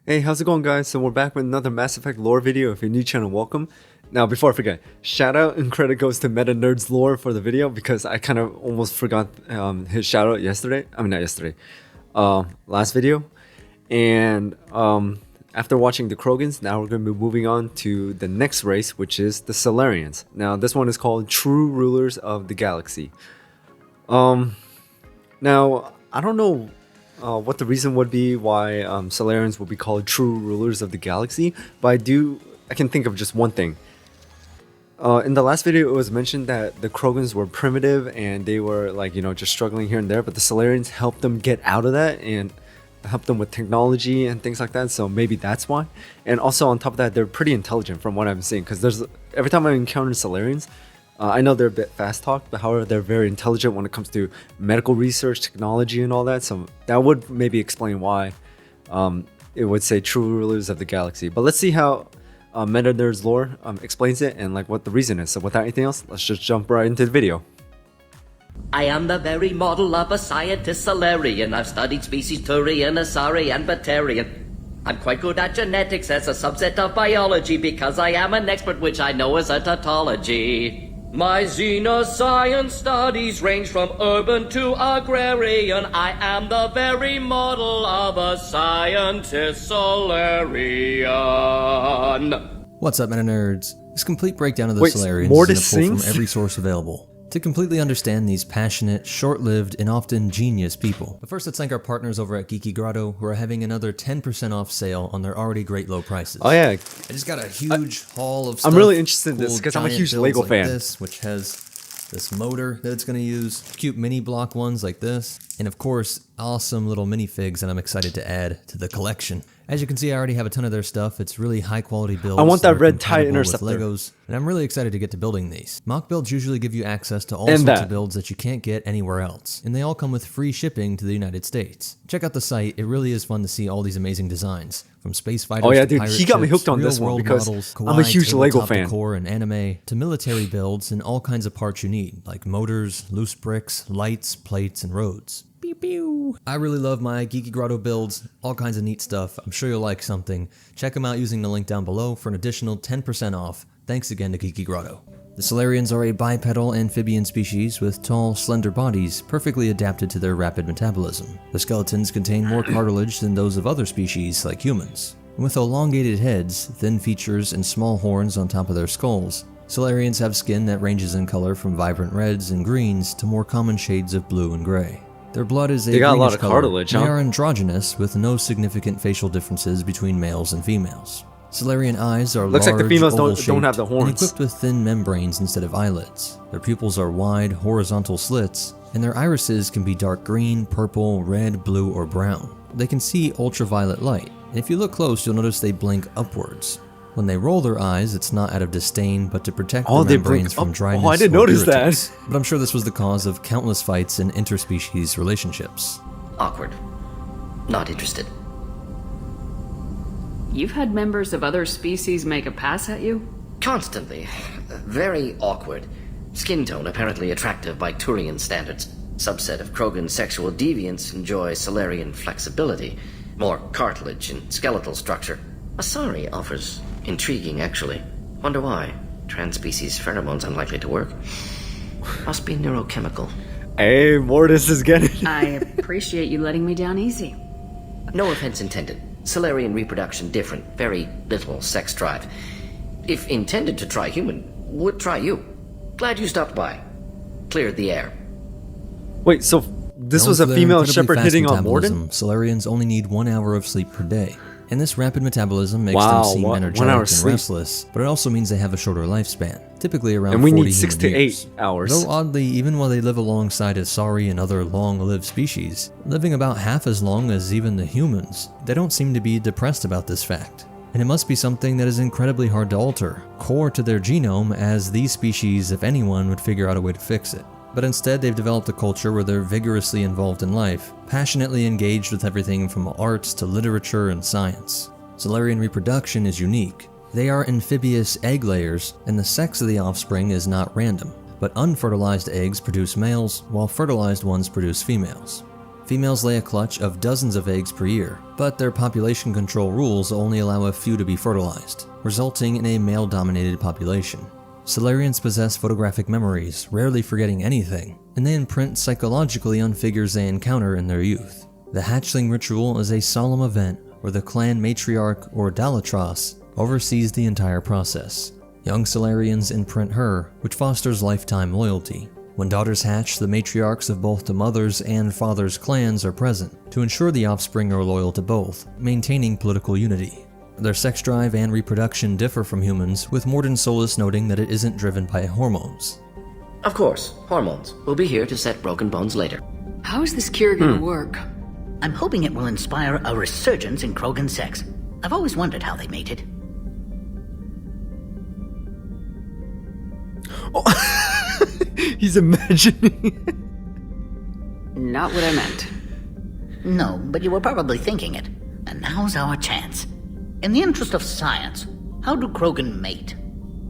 Hey, how's it going, guys? So we're back with another Mass Effect lore video. If you're new channel, welcome. Now, before I forget, shout out and credit goes to Meta Nerds Lore for the video because I kind of almost forgot his shout out yesterday. I mean, not yesterday, last video. And after watching the Krogans, now we're going to be moving on to the next race, which is the Salarians. Now, this one is called True Rulers of the Galaxy. Now, I don't know what the reason would be why Salarians will be called true rulers of the galaxy, but I can think of just one thing. In the last video, it was mentioned that the Krogans were primitive and they were just struggling here and there, but the Salarians helped them get out of that and helped them with technology and things like that, so maybe that's why. And also on top of that, they're pretty intelligent from what I'm seeing, because every time I encounter Salarians, I know they're a bit fast talk, but however, they're very intelligent when it comes to medical research, technology, and all that. So that would maybe explain why it would say true rulers of the galaxy. But let's see how Meta Nerds Lore explains it and what the reason is. So without anything else, let's just jump right into the video. I am the very model of a scientist Salarian. I've studied species Turian, Asari, and Batarian. I'm quite good at genetics as a subset of biology because I am an expert, which I know as a tautology. My xenoscience studies range from urban to agrarian. I am the very model of a scientist Salarian. What's up, Meta Nerds? This complete breakdown of the Wait, Salarians more to is a pull sing? from every source available to completely understand these passionate, short-lived, and often genius people. But first, let's thank our partners over at Geeky Grotto, who are having another 10% off sale on their already great low prices. Oh yeah, I just got a huge haul of stuff. I'm really interested in this cool because I'm a giant huge builds Lego like fan. This, which has this motor that it's going to use, cute mini block ones like this, and of course, awesome little minifigs that I'm excited to add to the collection. As you can see, I already have a ton of their stuff. It's really high quality builds. I want that are red tie compatible with interceptor. Legos, and I'm really excited to get to building these. Mock builds usually give you access to all And sorts that. of builds that you can't get anywhere else, and they all come with free shipping to the United States. Check out the site. It really is fun to see all these amazing designs, from space fighters Oh yeah, to dude, pirate he got me ships, hooked on this one real-world because models, I'm a kawaii huge Lego tabletop fan. decor and anime, to military builds and all kinds of parts you need, like motors, loose bricks, lights, plates, and roads. Pew pew. I really love my Geeky Grotto builds, all kinds of neat stuff. I'm sure you'll like something. Check them out using the link down below for an additional 10% off. Thanks again to Geeky Grotto. The Salarians are a bipedal amphibian species with tall, slender bodies perfectly adapted to their rapid metabolism. The skeletons contain more cartilage than those of other species like humans. With elongated heads, thin features, and small horns on top of their skulls, Salarians have skin that ranges in color from vibrant reds and greens to more common shades of blue and gray. Their blood is They got a lot greenish of color. cartilage, They huh? are androgynous with no significant facial differences between males and females. Salarian eyes are Looks large, like the females don't oval-shaped, have the horns. and equipped with thin membranes instead of eyelids. Their pupils are wide, horizontal slits, and their irises can be dark green, purple, red, blue, or brown. They can see ultraviolet light, and if you look close, you'll notice they blink upwards. When they roll their eyes, it's not out of disdain, but to protect Oh, the they blink membranes from up- dryness oh, I didn't or notice that. irritants. But I'm sure this was the cause of countless fights and interspecies relationships. Awkward. Not interested. You've had members of other species make a pass at you? Constantly. Very awkward. Skin tone apparently attractive by Turian standards. Subset of Krogan sexual deviants enjoy Salarian flexibility. More cartilage and skeletal structure. Asari offers intriguing, actually. Wonder why. Transspecies pheromones unlikely to work. Must be neurochemical. Hey, Mortis is getting. I appreciate you letting me down easy. No offense intended. Salarian reproduction different. Very little sex drive. If intended to try human, would try you. Glad you stopped by. Cleared the air. Wait, so this Known was for a their female incredibly shepherd fast hitting on metabolism, Morden? Salarians only need 1 hour of sleep per day. And this rapid metabolism makes Wow, them seem 1 energetic hour and sleep. restless, but it also means they have a shorter lifespan, typically around And we 40 need 6 to human 8 years. hours. Though oddly, even while they live alongside Asari and other long-lived species, living about half as long as even the humans, they don't seem to be depressed about this fact. And it must be something that is incredibly hard to alter, core to their genome, as these species, if anyone, would figure out a way to fix it. But instead, they've developed a culture where they're vigorously involved in life, passionately engaged with everything from arts to literature and science. Salarian reproduction is unique. They are amphibious egg layers, and the sex of the offspring is not random, but unfertilized eggs produce males, while fertilized ones produce females. Females lay a clutch of dozens of eggs per year, but their population control rules only allow a few to be fertilized, resulting in a male-dominated population. Salarians possess photographic memories, rarely forgetting anything, and they imprint psychologically on figures they encounter in their youth. The hatchling ritual is a solemn event where the clan matriarch, or Dalatros, oversees the entire process. Young Salarians imprint her, which fosters lifetime loyalty. When daughters hatch, the matriarchs of both the mother's and father's clans are present to ensure the offspring are loyal to both, maintaining political unity. Their sex drive and reproduction differ from humans, with Morden Solus noting that it isn't driven by hormones. Of course, hormones. We'll be here to set broken bones later. How is this cure gonna work? I'm hoping it will inspire a resurgence in Krogan sex. I've always wondered how they mated. He's imagining. Not what I meant. No, but you were probably thinking it. And now's our chance. In the interest of science, how do Krogan mate?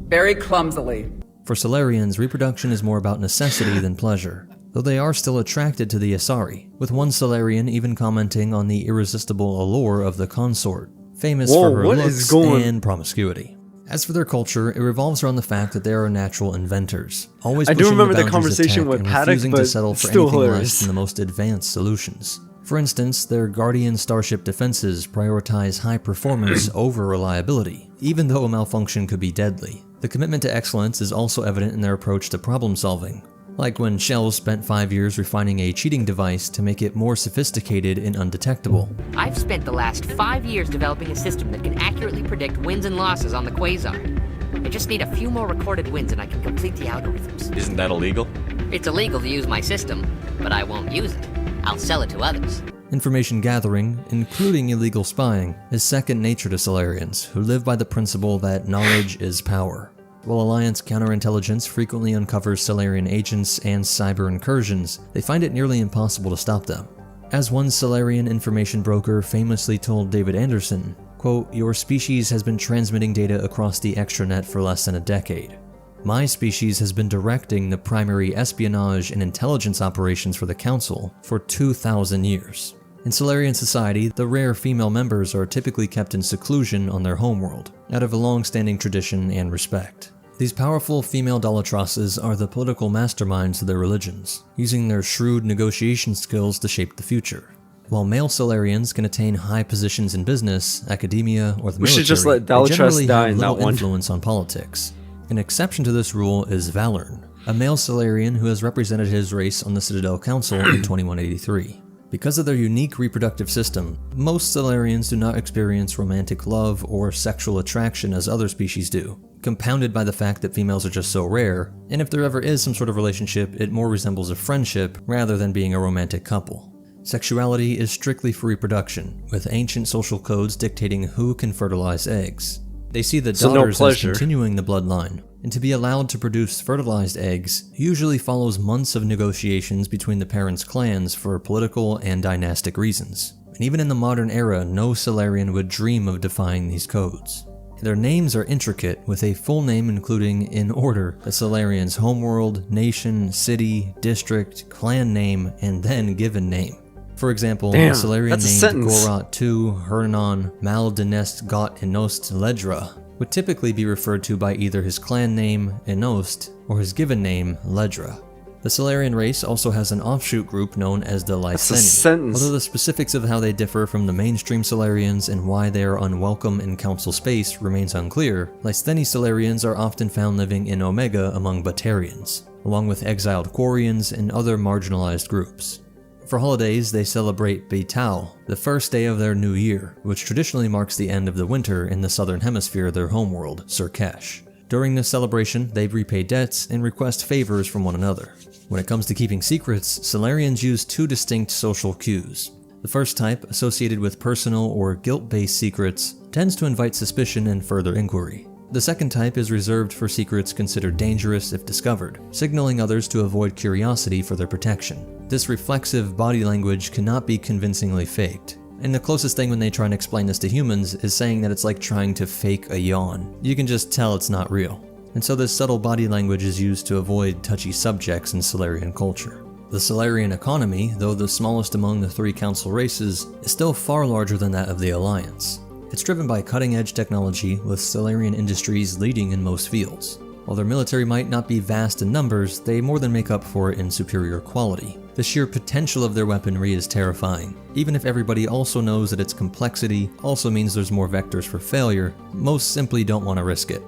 Very clumsily. For Salarians, reproduction is more about necessity than pleasure, though they are still attracted to the Asari, with one Salarian even commenting on the irresistible allure of the consort, famous for her looks and promiscuity. As for their culture, it revolves around the fact that they are natural inventors, always pushing the boundaries of tech and refusing to settle for anything less than the most advanced solutions. For instance, their Guardian starship defenses prioritize high performance over reliability, even though a malfunction could be deadly. The commitment to excellence is also evident in their approach to problem solving, like when Shells spent 5 years refining a cheating device to make it more sophisticated and undetectable. I've spent the last 5 years developing a system that can accurately predict wins and losses on the Quasar. I just need a few more recorded wins and I can complete the algorithms. Isn't that illegal? It's illegal to use my system, but I won't use it. I'll sell it to others. Information gathering, including illegal spying, is second nature to Salarians, who live by the principle that knowledge is power. While Alliance counterintelligence frequently uncovers Salarian agents and cyber incursions, they find it nearly impossible to stop them. As one Salarian information broker famously told David Anderson, quote, "Your species has been transmitting data across the extranet for less than a decade. My species has been directing the primary espionage and intelligence operations for the Council for 2,000 years. In Salarian society, the rare female members are typically kept in seclusion on their homeworld, out of a long-standing tradition and respect. These powerful female Dalatrosses are the political masterminds of their religions, using their shrewd negotiation skills to shape the future. While male Salarians can attain high positions in business, academia, or the military, we should just let they generally Dalatros die have in that little one. influence on politics. An exception to this rule is Valern, a male Salarian who has represented his race on the Citadel Council in 2183. Because of their unique reproductive system, most Salarians do not experience romantic love or sexual attraction as other species do, compounded by the fact that females are just so rare, and if there ever is some sort of relationship, it more resembles a friendship rather than being a romantic couple. Sexuality is strictly for reproduction, with ancient social codes dictating who can fertilize eggs. They see the daughters as continuing the bloodline, and to be allowed to produce fertilized eggs usually follows months of negotiations between the parents' clans for political and dynastic reasons. And even in the modern era, no Salarian would dream of defying these codes. Their names are intricate, with a full name including, in order, the Salarian's homeworld, nation, city, district, clan name, and then given name. For example, a Salarian named Gorat II Hernan Mal Dinest Got Enost Ledra would typically be referred to by either his clan name, Enost, or his given name, Ledra. The Salarian race also has an offshoot group known as the Lyseni, although the specifics of how they differ from the mainstream Salarians and why they are unwelcome in council space remains unclear. Lyseni Salarians are often found living in Omega among Batarians, along with exiled Quarians and other marginalized groups. For holidays, they celebrate Beitao, the first day of their new year, which traditionally marks the end of the winter in the southern hemisphere of their homeworld, Surkesh. During this celebration, they repay debts and request favors from one another. When it comes to keeping secrets, Salarians use two distinct social cues. The first type, associated with personal or guilt-based secrets, tends to invite suspicion and further inquiry. The second type is reserved for secrets considered dangerous if discovered, signaling others to avoid curiosity for their protection. This reflexive body language cannot be convincingly faked, and the closest thing when they try and explain this to humans is saying that it's like trying to fake a yawn. You can just tell it's not real. And so this subtle body language is used to avoid touchy subjects in Salarian culture. The Salarian economy, though the smallest among the 3 council races, is still far larger than that of the Alliance. It's driven by cutting-edge technology, with Salarian industries leading in most fields. While their military might not be vast in numbers, they more than make up for it in superior quality. The sheer potential of their weaponry is terrifying. Even if everybody also knows that its complexity also means there's more vectors for failure, most simply don't want to risk it.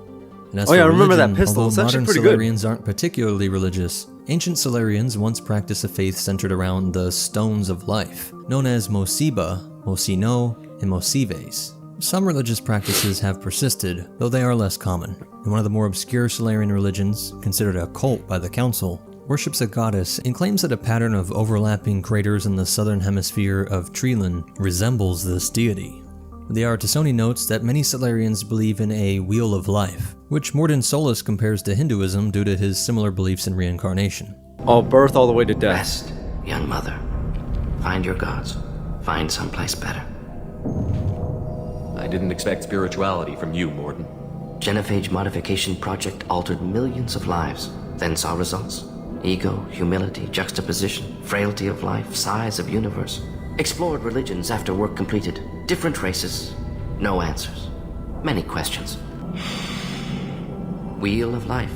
And as Oh yeah, for I remember religion, that pistol. although It's actually modern pretty good. Salarians aren't particularly religious, ancient Salarians once practiced a faith centered around the Stones of Life, known as Mosiba, Mosino, and Mosives. Some religious practices have persisted, though they are less common. And one of the more obscure Salarian religions, considered a cult by the Council, worships a goddess and claims that a pattern of overlapping craters in the southern hemisphere of Treelan resembles this deity. The Artisoni notes that many Salarians believe in a Wheel of Life, which Morden Solus compares to Hinduism due to his similar beliefs in reincarnation. All birth all the way to death. Rest, young mother. Find your gods. Find someplace better. I didn't expect spirituality from you, Morden. Genophage modification project altered millions of lives, then saw results. Ego, humility, juxtaposition, frailty of life, size of universe. Explored religions after work completed. Different races. No answers. Many questions. Wheel of Life.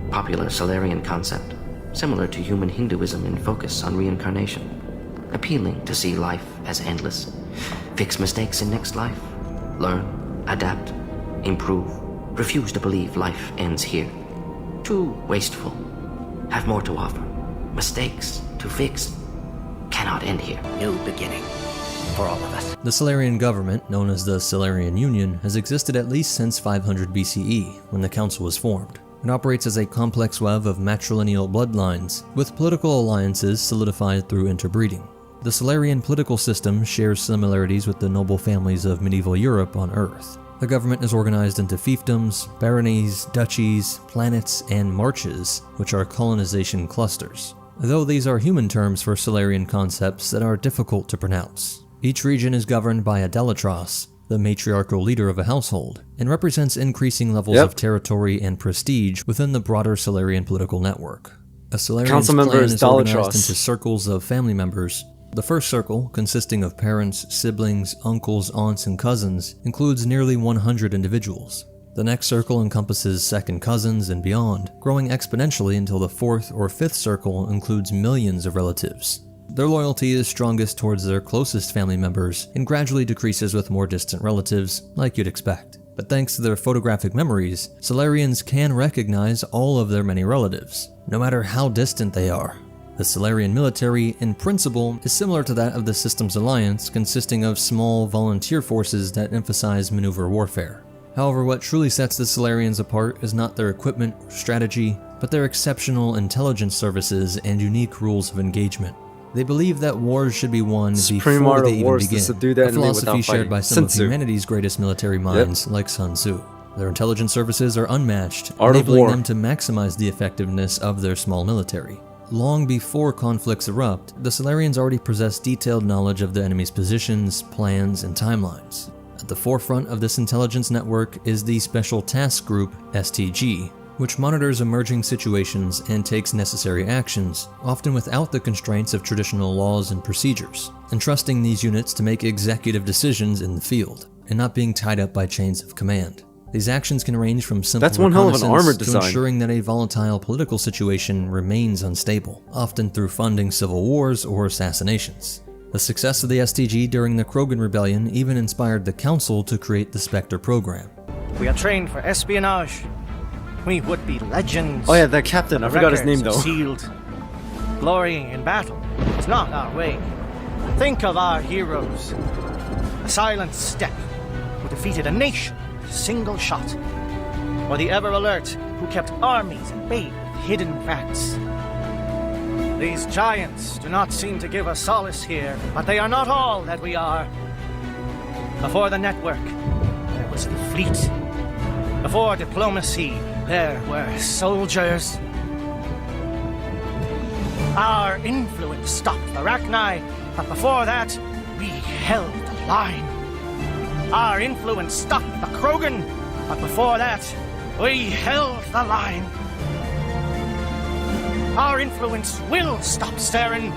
Popular Salarian concept. Similar to human Hinduism in focus on reincarnation. Appealing to see life as endless. Fix mistakes in next life. Learn, adapt, improve. Refuse to believe life ends here. Too wasteful. Have more to offer. Mistakes to fix cannot end here. New beginning for all of us. The Salarian government, known as the Salarian Union, has existed at least since 500 BCE, when the council was formed. It operates as a complex web of matrilineal bloodlines, with political alliances solidified through interbreeding. The Salarian political system shares similarities with the noble families of medieval Europe on Earth. The government is organized into fiefdoms, baronies, duchies, planets, and marches, which are colonization clusters. Though these are human terms for Salarian concepts that are difficult to pronounce. Each region is governed by a delatros, the matriarchal leader of a household, and represents increasing levels of territory and prestige within the broader Salarian political network. A Salarian's Council member clan is is organized Dalatros. into circles of family members. The first circle, consisting of parents, siblings, uncles, aunts, and cousins, includes nearly 100 individuals. The next circle encompasses second cousins and beyond, growing exponentially until the fourth or fifth circle includes millions of relatives. Their loyalty is strongest towards their closest family members and gradually decreases with more distant relatives, like you'd expect. But thanks to their photographic memories, Salarians can recognize all of their many relatives, no matter how distant they are. The Salarian military, in principle, is similar to that of the Systems Alliance, consisting of small volunteer forces that emphasize maneuver warfare. However, what truly sets the Salarians apart is not their equipment or strategy, but their exceptional intelligence services and unique rules of engagement. They believe that wars should be won Supreme before art they of even wars to begin, subdue the a enemy philosophy without shared fighting. by some Sun of Tzu. humanity's greatest military minds, like Sun Tzu. Their intelligence services are unmatched, Art of enabling war. them to maximize the effectiveness of their small military. Long before conflicts erupt, the Salarians already possess detailed knowledge of the enemy's positions, plans, and timelines. At the forefront of this intelligence network is the Special Task Group, STG, which monitors emerging situations and takes necessary actions, often without the constraints of traditional laws and procedures, entrusting these units to make executive decisions in the field, and not being tied up by chains of command. These actions can range from simple That's one hell of an reconnaissance armor to design. ensuring that a volatile political situation remains unstable, often through funding civil wars or assassinations. The success of the STG during the Krogan Rebellion even inspired the Council to create the Spectre program. We are trained for espionage. We would be legends. Oh yeah, that captain. I forgot his name Records though. are sealed. Glorying in battle is not our way. Think of our heroes. A silent step who defeated a nation with a single shot. Or the ever alert who kept armies at bay with hidden facts. These giants do not seem to give us solace here, but they are not all that we are. Before the network, there was the fleet. Before diplomacy, there were soldiers. Our influence stopped the Arachni, but before that, we held the line. Our influence stopped the Krogan, but before that, we held the line. Our influence will stop Saren.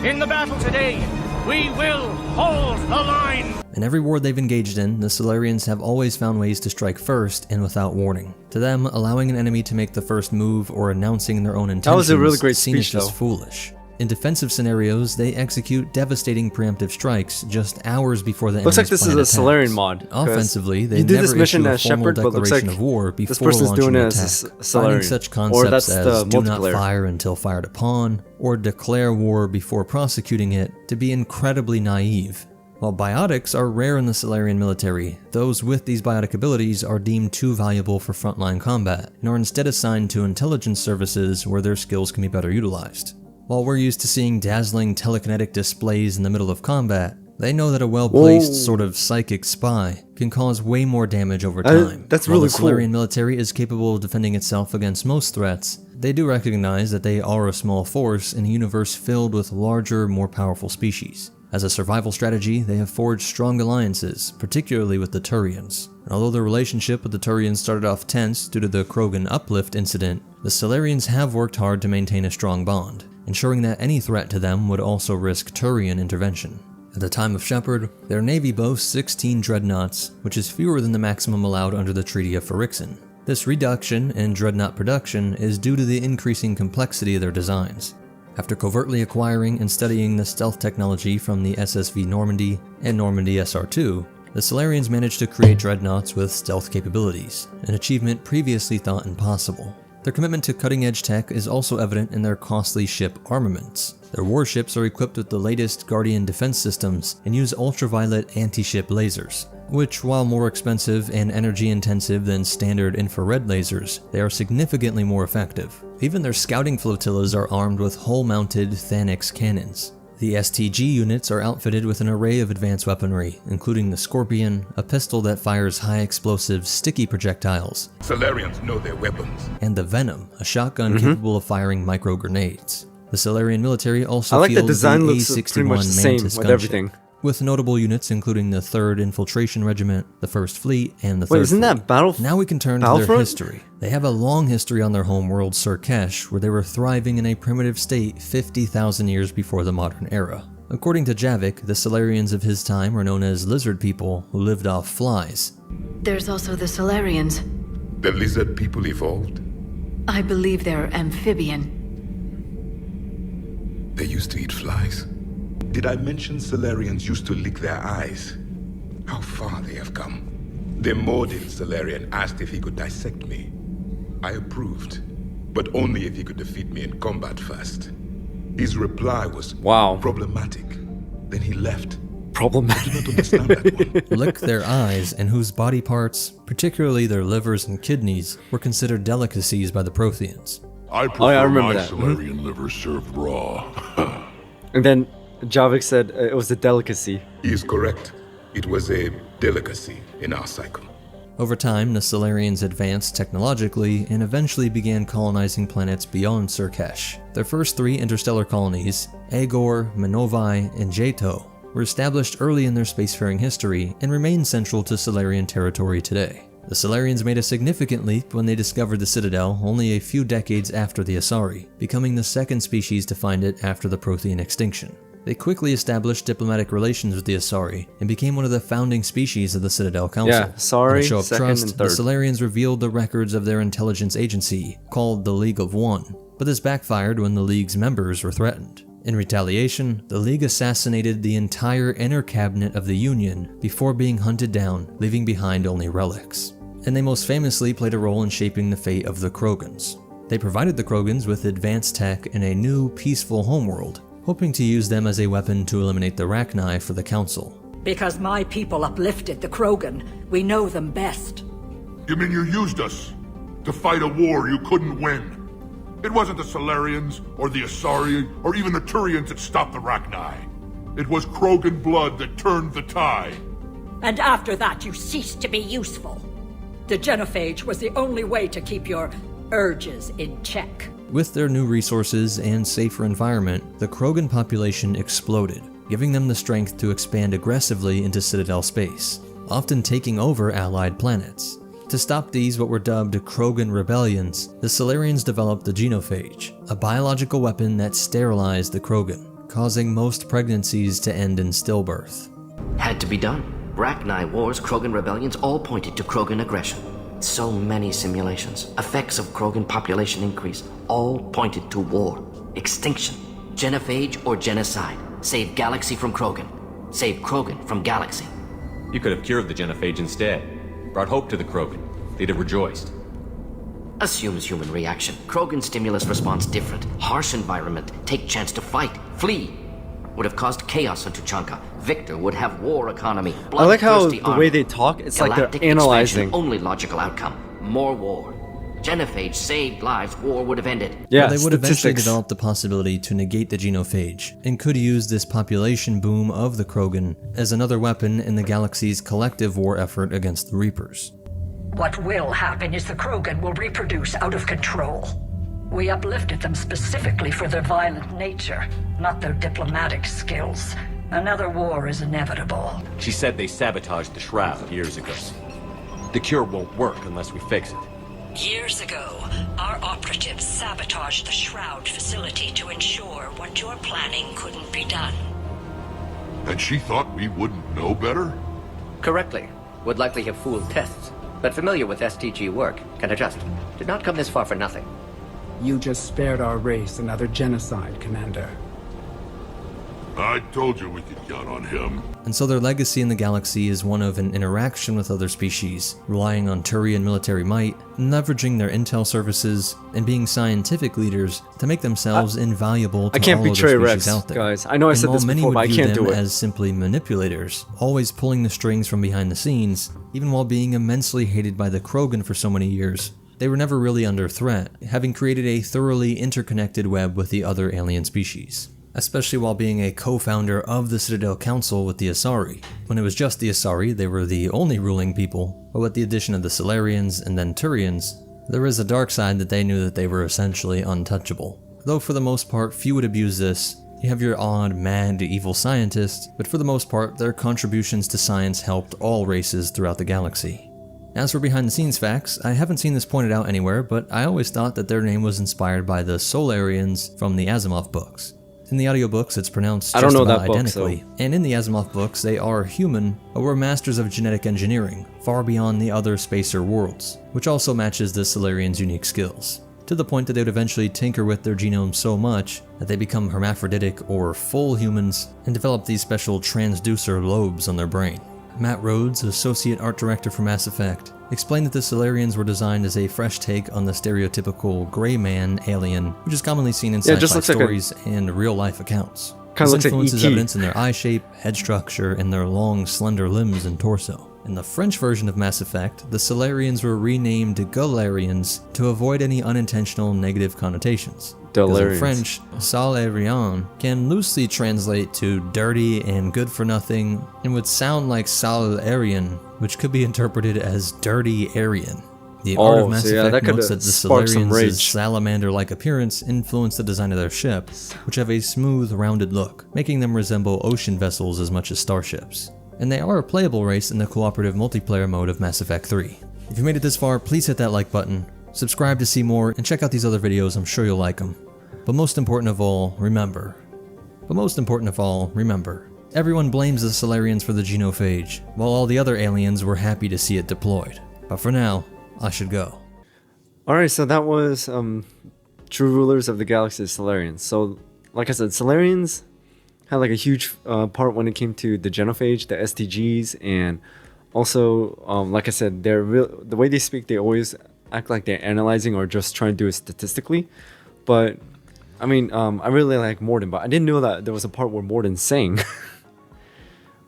In the battle today, we will hold the line. In every war they've engaged in, the Salarians have always found ways to strike first and without warning. To them, allowing an enemy to make the first move or announcing their own intentions That was a really great seen as speech, just though. foolish. In defensive scenarios, they execute devastating preemptive strikes just hours before the Looks like enemy's this is plan a attacks. Salarian mod. 'cause Offensively, they you do never this mission issue a as formal Shepard, but looks declaration like of war before this person's launching doing an it attack. as a Finding Salarian. such Or concepts that's as the do not multiplayer. fire until fired upon, or declare war before prosecuting it, to be incredibly naive. While biotics are rare in the Salarian military, those with these biotic abilities are deemed too valuable for frontline combat, and are instead assigned to intelligence services where their skills can be better utilized. While we're used to seeing dazzling telekinetic displays in the middle of combat, they know that a well-placed Whoa. sort of psychic spy can cause way more damage over time. That's While really the cool. Salarian military is capable of defending itself against most threats, they do recognize that they are a small force in a universe filled with larger, more powerful species. As a survival strategy, they have forged strong alliances, particularly with the Turians. And although their relationship with the Turians started off tense due to the Krogan uplift incident, the Salarians have worked hard to maintain a strong bond, ensuring that any threat to them would also risk Turian intervention. At the time of Shepard, their navy boasts 16 dreadnoughts, which is fewer than the maximum allowed under the Treaty of Phyrexian. This reduction in dreadnought production is due to the increasing complexity of their designs. After covertly acquiring and studying the stealth technology from the SSV Normandy and Normandy SR2, the Salarians managed to create dreadnoughts with stealth capabilities, an achievement previously thought impossible. Their commitment to cutting-edge tech is also evident in their costly ship armaments. Their warships are equipped with the latest Guardian defense systems and use ultraviolet anti-ship lasers, which, while more expensive and energy-intensive than standard infrared lasers, they are significantly more effective. Even their scouting flotillas are armed with hull-mounted Thanix cannons. The STG units are outfitted with an array of advanced weaponry, including the Scorpion, a pistol that fires high-explosive, sticky projectiles, Salarians know their weapons. and the Venom, a shotgun capable of firing micro-grenades. The Salarian military also I like the fields design the looks A61 pretty much the same Mantis with gunship, everything. with notable units including the 3rd Infiltration Regiment, the 1st Fleet, and the 3rd Wait, isn't Fleet. that Battle? Now we can turn to their Battlefront? history. They have a long history on their homeworld Surkesh, where they were thriving in a primitive state 50,000 years before the modern era. According to Javik, the Salarians of his time were known as lizard people who lived off flies. There's also the Salarians. The lizard people evolved. I believe they're amphibian. They used to eat flies. Did I mention Salarians used to lick their eyes? How far they have come. The Mordin Salarian asked if he could dissect me. I approved, but only if he could defeat me in combat first. His reply was problematic. Then he left. Problematic. I do not understand that one. Lick their eyes, and whose body parts, particularly their livers and kidneys, were considered delicacies by the Protheans. I prefer remember my that. Salarian liver served raw. And then Javik said it was a delicacy. He is correct. It was a delicacy in our cycle. Over time, the Salarians advanced technologically and eventually began colonizing planets beyond Surkesh. Their first 3 interstellar colonies, Agor, Menovi, and Jato, were established early in their spacefaring history and remain central to Salarian territory today. The Salarians made a significant leap when they discovered the Citadel only a few decades after the Asari, becoming the second species to find it after the Prothean extinction. They quickly established diplomatic relations with the Asari and became one of the founding species of the Citadel Council. Yeah, Asari, In a show of second trust, and the third. Salarians revealed the records of their intelligence agency, called the League of One, but this backfired when the League's members were threatened. In retaliation, the League assassinated the entire inner cabinet of the Union before being hunted down, leaving behind only relics. And they most famously played a role in shaping the fate of the Krogans. They provided the Krogans with advanced tech and a new, peaceful homeworld, hoping to use them as a weapon to eliminate the Rachni for the Council. Because my people uplifted the Krogan, we know them best. You mean you used us to fight a war you couldn't win? It wasn't the Salarians, or the Asari, or even the Turians that stopped the Rachni. It was Krogan blood that turned the tide. And after that, you ceased to be useful. The genophage was the only way to keep your urges in check. With their new resources and safer environment, the Krogan population exploded, giving them the strength to expand aggressively into Citadel space, often taking over allied planets. To stop these, what were dubbed Krogan rebellions, the Salarians developed the genophage, a biological weapon that sterilized the Krogan, causing most pregnancies to end in stillbirth. Had to be done. Rachni wars, Krogan rebellions, all pointed to Krogan aggression. So many simulations, effects of Krogan population increase, all pointed to war, extinction, genophage or genocide. Save galaxy from Krogan. Save Krogan from galaxy. You could have cured the genophage instead. Brought hope to the Krogan. They'd have rejoiced. Assumes human reaction. Krogan stimulus response different. Harsh environment. Take chance to fight. Flee. Would have caused chaos on Tuchanka. Victor would have war economy. I like how bloodthirsty the army. way they talk, it's like Galactic they're analyzing. expansion, only logical outcome. More war. Genophage saved lives. War would have ended. Yeah, Well, they would eventually statistics. develop the possibility to negate the genophage, and could use this population boom of the Krogan as another weapon in the galaxy's collective war effort against the Reapers. What will happen is the Krogan will reproduce out of control. We uplifted them specifically for their violent nature, not their diplomatic skills. Another war is inevitable. She said they sabotaged the Shroud years ago. The cure won't work unless we fix it. Years ago, our operatives sabotaged the Shroud facility to ensure what you're planning couldn't be done. And she thought we wouldn't know better? Correctly. Would likely have fooled tests. But familiar with STG work, can adjust. Did not come this far for nothing. You just spared our race another genocide, Commander. I told you we could count on him. And so their legacy in the galaxy is one of an interaction with other species, relying on Turian military might, leveraging their intel services, and being scientific leaders to make themselves invaluable to I can't all betray other Rex, species out there. guys. I know I And said while this many before, would but I view can't them do it. as simply manipulators, always pulling the strings from behind the scenes, even while being immensely hated by the Krogan for so many years, they were never really under threat, having created a thoroughly interconnected web with the other alien species. Especially while being a co-founder of the Citadel Council with the Asari. When it was just the Asari, they were the only ruling people, but with the addition of the Salarians and then Turians, there is a dark side that they knew that they were essentially untouchable. Though for the most part, few would abuse this. You have your odd, mad, evil scientists, but for the most part, their contributions to science helped all races throughout the galaxy. As for behind-the-scenes facts, I haven't seen this pointed out anywhere, but I always thought that their name was inspired by the Solarians from the Asimov books. In the audiobooks, it's pronounced I don't just know about that book, identically, so. and in the Asimov books, they are human, but were masters of genetic engineering, far beyond the other spacer worlds, which also matches the Salarians' unique skills, to the point that they would eventually tinker with their genomes so much that they become hermaphroditic or full humans and develop these special transducer lobes on their brain. Matt Rhodes, associate art director for Mass Effect, explained that the Salarians were designed as a fresh take on the stereotypical gray man alien, which is commonly seen in sci-fi stories and real-life accounts. Kinda looks This influence like is E.T. evidenced in their eye shape, head structure, and their long, slender limbs and torso. In the French version of Mass Effect, the Salarians were renamed Galarians to avoid any unintentional negative connotations. Because in Galarians. French, Salarian can loosely translate to dirty and good for nothing, and would sound like Salarian, which could be interpreted as dirty Aryan. The art of Mass Effect notes that the Salarians' salamander-like appearance influenced the design of their ship, which have a smooth, rounded look, making them resemble ocean vessels as much as starships. And they are a playable race in the cooperative multiplayer mode of Mass Effect 3. If you made it this far, please hit that like button, subscribe to see more, and check out these other videos, I'm sure you'll like them. But most important of all, remember. Everyone blames the Salarians for the genophage, while all the other aliens were happy to see it deployed. But for now, I should go. Alright, so that was True Rulers of the Galaxy, Salarians. So, like I said, Salarians had like a huge part when it came to the genophage, the STGs, and also, like I said, the way they speak, they always act like they're analyzing or just trying to do it statistically. But, I mean, I really like Morden, but I didn't know that there was a part where Morden sang.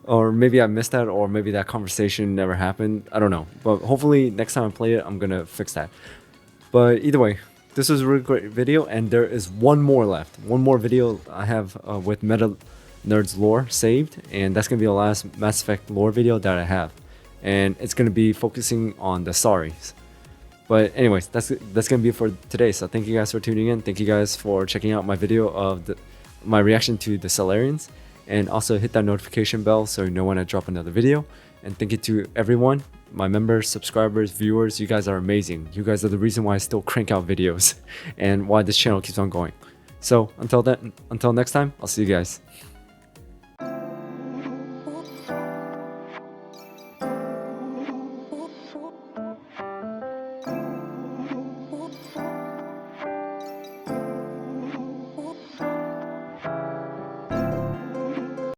Or maybe I missed that, or maybe that conversation never happened. I don't know. But hopefully next time I play it, I'm going to fix that. But either way, this was a really great video, and there is one more left. One more video I have with Meta Nerds lore saved, and that's going to be the last Mass Effect lore video that I have. And it's going to be focusing on the Saris. But anyways, that's going to be it for today. So thank you guys for tuning in. Thank you guys for checking out my video of my reaction to the And also hit that notification bell so you know when I drop another video. And thank you to everyone, my members, subscribers, viewers. You guys are amazing. You guys are the reason why I still crank out videos and why this channel keeps on going. So until next time, I'll see you guys.